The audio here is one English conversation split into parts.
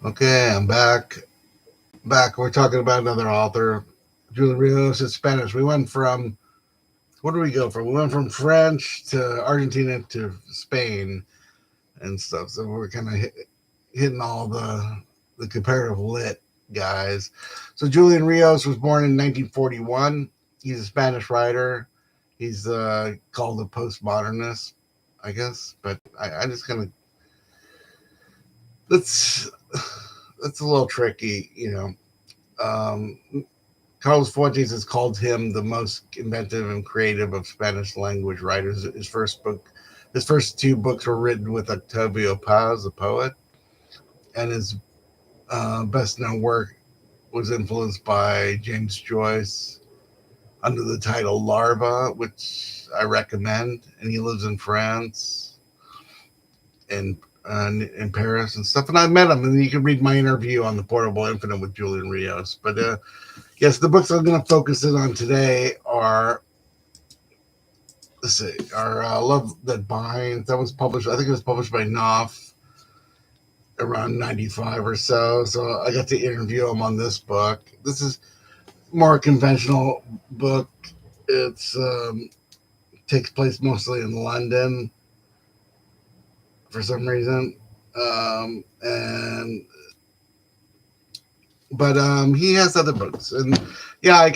Okay, I'm back. Back. We're talking about another author, Julián Ríos. It's Spanish. We went from What did we go from? We went from French to Argentina to Spain and stuff. So we're kind of hitting all the comparative lit guys. So Julián Ríos was born in 1941. He's a Spanish writer. He's called a postmodernist, I guess. But I just kind of that's that's a little tricky, you know. Um, Carlos Fuentes has called him the most inventive and creative of Spanish language writers. His first two books were written with Octavio Paz, a poet, and his best known work was influenced by James Joyce under the title Larva, which I recommend. And he lives in France and in Paris and stuff. And I met him, and you can read my interview on the Portable Infinite with Julián Ríos. But yes, the books I'm going to focus in on today are, let's see, are Love That Binds. That was published, I think it was published by Knopf around 95 or so. So I got to interview him on this book. This is more conventional book. It's takes place mostly in London for some reason. And but he has other books, and yeah, I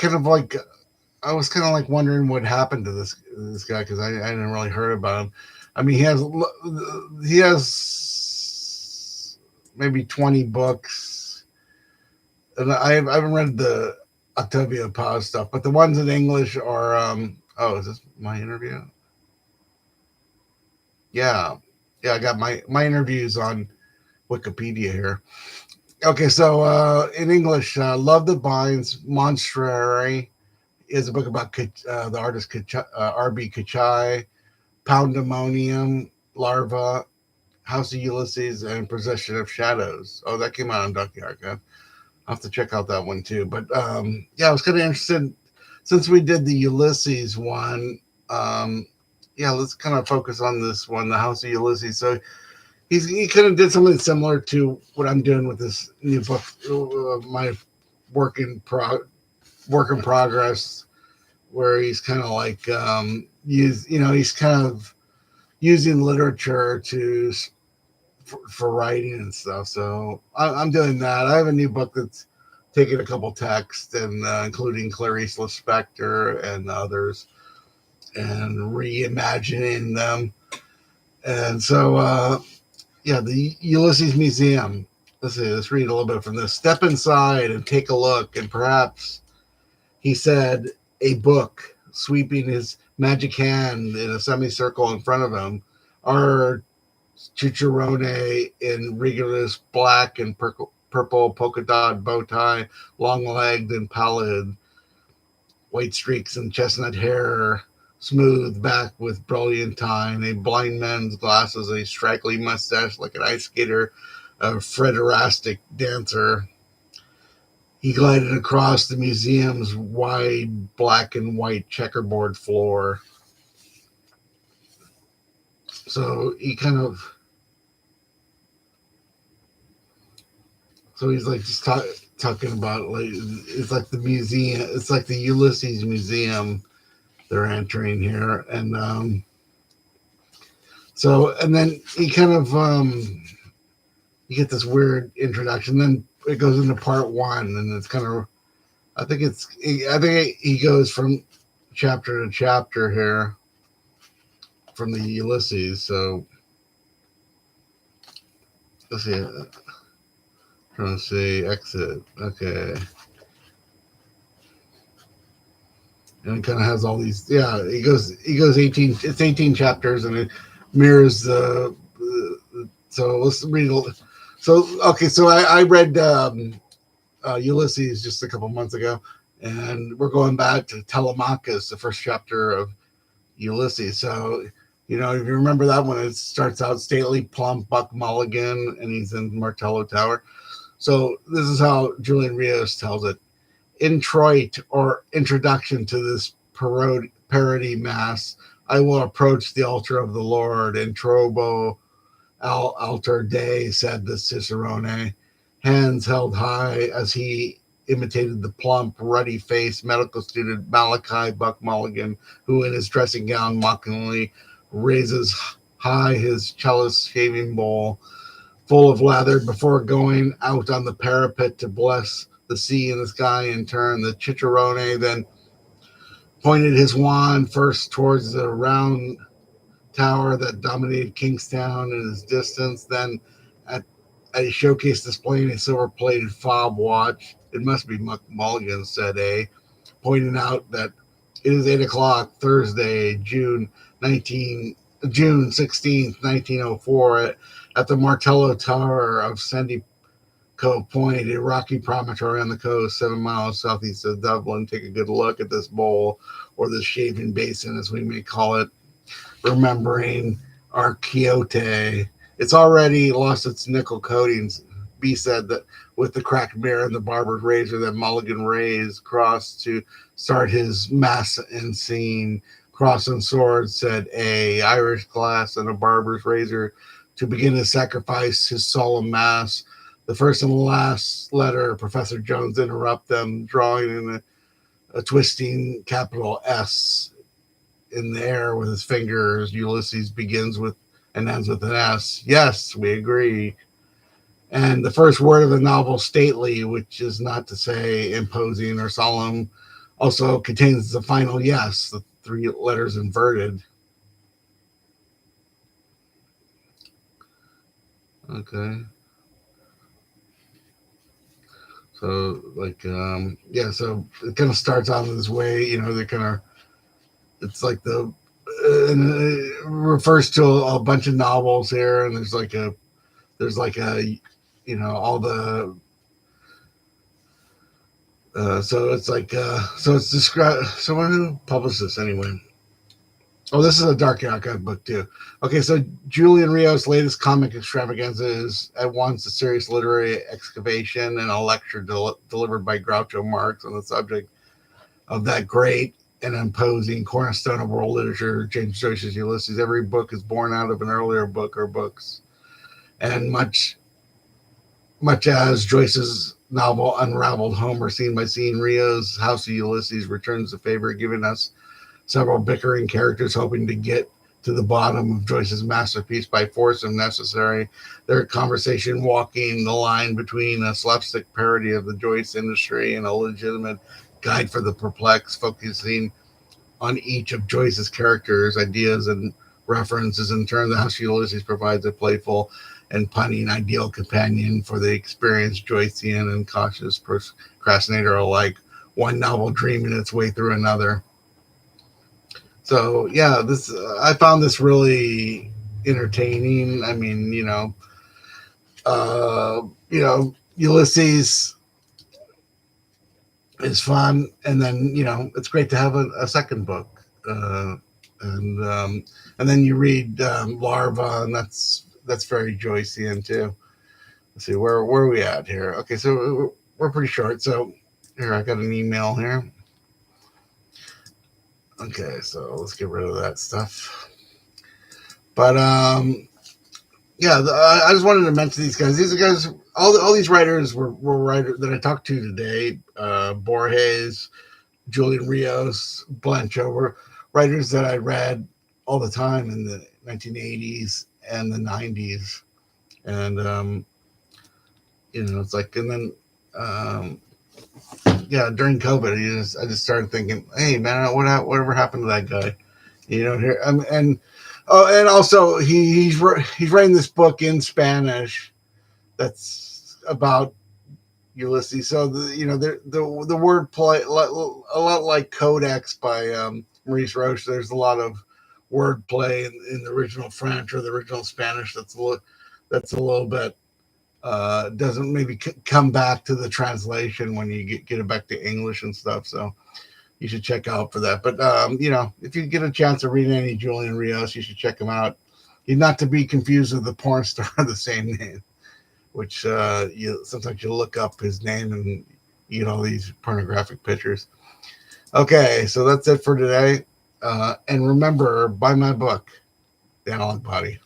was kind of like wondering what happened to this guy because I didn't really heard about him. I mean, he has maybe 20 books, and I haven't read the Octavio Paz stuff, but the ones in English are oh, is this my interview? Yeah, yeah, I got my interviews on Wikipedia here. Okay, so in English, Love That Binds, Monstrary is a book about the artist R.B. Kachai, Poundemonium, Larva, House of Ulysses, and Possession of Shadows. Oh, that came out on Ducky Archive. I'll have to check out that one too. But yeah, I was kind of interested since we did the Ulysses one. Yeah, let's kind of focus on this one, the House of Ulysses. So he kind of did something similar to what I'm doing with this new book, my work in work in progress, where he's kind of like he's kind of using literature for writing and stuff. So I'm doing that. I have a new book that's taking a couple texts and including Clarice Lispector and others and reimagining them. And so yeah, the Ulysses Museum. Let's read a little bit from this. Step inside and take a look, and perhaps, he said, a book, sweeping his magic hand in a semicircle in front of him, are Chicharone in rigorous black and purple polka dot bow tie, long legged and pallid, white streaks and chestnut hair, smooth back with brilliantine, a blind man's glasses, a straggly mustache like an ice skater, a frederastic dancer. He glided across the museum's wide black and white checkerboard floor. So he kind of, so he's like just talking about like it's like the museum, it's like the Ulysses Museum they're entering here, and so and then he kind of you get this weird introduction. Then it goes into part one, and it's kind of I think he goes from chapter to chapter here from the Ulysses. So let's see, trying to see exit. Okay, and it kind of has all these. Yeah, he goes 18. It's 18 chapters, and it mirrors the so let's read. So okay, so I read Ulysses just a couple months ago, and we're going back to Telemachus, the first chapter of Ulysses. So, if you remember that one, it starts out stately, plump Buck Mulligan, and he's in Martello Tower. So this is how Julián Ríos tells it. Introit, or introduction to this parody mass, I will approach the altar of the Lord, in trobo al altar Dei, said the Cicerone, hands held high as he imitated the plump, ruddy-faced medical student Malachi Buck Mulligan, who in his dressing gown mockingly raises high his cellist shaving bowl full of lather before going out on the parapet to bless the sea and the sky in turn. The Cicerone then pointed his wand first towards the round tower that dominated Kingstown in his distance, then at a showcase displaying a silver-plated fob watch. It must be Mulligan, said A, pointing out that it is 8 o'clock Thursday, June 16th, 1904, at the Martello Tower of Sandy Cove Point, a rocky promontory on the coast, 7 miles southeast of Dublin. Take a good look at this bowl, or this shaving basin, as we may call it, remembering our Quixote. It's already lost its nickel coatings. B said that with the cracked mirror and the barber's razor that Mulligan raised across to start his mass and scene. Cross and sword, said A, Irish glass and a barber's razor to begin to sacrifice his solemn mass. The first and last letter, Professor Jones interrupt them, drawing in a twisting capital S in the air with his fingers. Ulysses begins with and ends with an S. Yes, we agree. And the first word of the novel, stately, which is not to say imposing or solemn, also contains the final yes, the three letters inverted. Okay. So, yeah, so it kind of starts out this way, they kind of, it's like and it refers to a bunch of novels here, and there's like a, all the, so it's like, so it's described, so who published this anyway? Oh, this is a Dark Archive book too. Okay, so Julián Ríos' latest comic extravaganza is at once a serious literary excavation and a lecture delivered by Groucho Marx on the subject of that great and imposing cornerstone of world literature, James Joyce's Ulysses. Every book is born out of an earlier book or books, and much as Joyce's novel unraveled Homer scene by scene, Rios' House of Ulysses returns the favor, giving us several bickering characters hoping to get to the bottom of Joyce's masterpiece by force if necessary. Their conversation walking the line between a slapstick parody of the Joyce industry and a legitimate guide for the perplexed, focusing on each of Joyce's characters, ideas, and references. In turn, the House of Ulysses provides a playful and punning ideal companion for the experienced Joycean and cautious procrastinator alike, one novel dreaming its way through another. So yeah, this I found this really entertaining. I mean, Ulysses is fun, and then it's great to have a second book, and then you read Larva, and that's very Joycean too. Let's see where are we at here. Okay, so we're pretty short. So here I got an email here. Okay, so let's get rid of that stuff. But yeah, I just wanted to mention these guys. These guys, all these writers were writers that I talked to today. Borges, Julián Ríos, Blancho were writers that I read all the time in the 1980s and the 90s, and it's like, and then yeah, during COVID, I just started thinking, hey man, whatever happened to that guy? Here and oh, and also he's writing this book in Spanish that's about Ulysses. So the word play a lot like Codex by Maurice Roche. There's a lot of word play in the original French or the original Spanish. That's a little bit doesn't maybe come back to the translation when you get it back to English and stuff. So you should check out for that. But if you get a chance to read any Julián Ríos, you should check him out. He's not to be confused with the porn star of the same name, which sometimes you look up his name and you get all these pornographic pictures. Okay, so that's it for today. And remember, buy my book, The Analog Body.